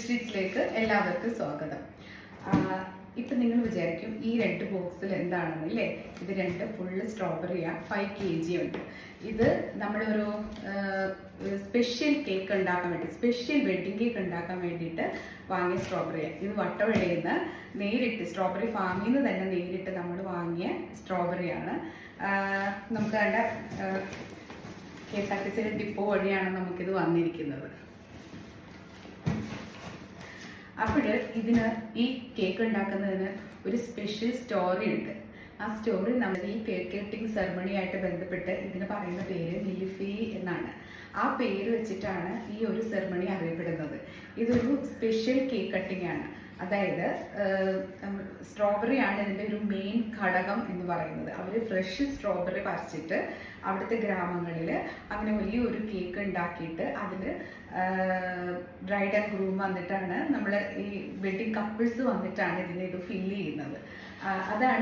സ്ട്രീറ്റ്സിലേക്ക് എല്ലാവർക്കും സ്വാഗതം. ഇപ്പം നിങ്ങൾ വിചാരിക്കും ഈ 2 ബോക്സിൽ എന്താണെന്നല്ലേ? ഇത് 2 ഫുള്ള് സ്ട്രോബെറിയാണ്, 5 kg ഉണ്ട്. ഇത് നമ്മളൊരു സ്പെഷ്യൽ കേക്ക് ഉണ്ടാക്കാൻ വേണ്ടി, സ്പെഷ്യൽ വെഡ്ഡിങ് കേക്ക് ഉണ്ടാക്കാൻ വേണ്ടിയിട്ട് വാങ്ങിയ സ്ട്രോബെറിയാണ്. ഇത് വട്ടവടയിൽ നിന്ന് നേരിട്ട് സ്ട്രോബെറി ഫാമിൽ നിന്ന് തന്നെ നേരിട്ട് നമ്മൾ വാങ്ങിയ സ്ട്രോബെറിയാണ്. നമുക്ക് വേണ്ട KSRTC ഡിപ്പോ വഴിയാണ് നമുക്കിത് വന്നിരിക്കുന്നത്. അപ്പോൾ ഇതിന് ഈ കേക്ക് ഉണ്ടാക്കുന്നതിന് ഒരു സ്പെഷ്യൽ സ്റ്റോറി ഉണ്ട്. ആ സ്റ്റോറി നമ്മൾ ഈ കേക്ക് കട്ടിംഗ് സെറമണി ആയിട്ട് ബന്ധപ്പെട്ട് ഇതിന് പറയുന്ന പേര് മിൽഫി എന്നാണ്. ആ പേര് വെച്ചിട്ടാണ് ഈ ഒരു സെറമണി അറിയപ്പെടുന്നത്. ഇതൊരു സ്പെഷ്യൽ കേക്ക് കട്ടിംഗ് ആണ്. അതായത് സ്ട്രോബെറി ആണ് ഇതിൻ്റെ ഒരു മെയിൻ ഘടകം എന്ന് പറയുന്നത്. അവർ ഫ്രഷ് സ്ട്രോബെറി പറിച്ചിട്ട് അവിടുത്തെ ഗ്രാമങ്ങളിൽ അങ്ങനെ വലിയൊരു കേക്ക് ഉണ്ടാക്കിയിട്ട് അതിൽ ബ്രൈഡ് ആൻഡ് ഗ്രൂം വന്നിട്ടാണ്, നമ്മൾ ഈ വെഡിങ് കപ്പിൾസ് വന്നിട്ടാണ് ഇത് ഫില്ല് ചെയ്യുന്നത്. അതാണ്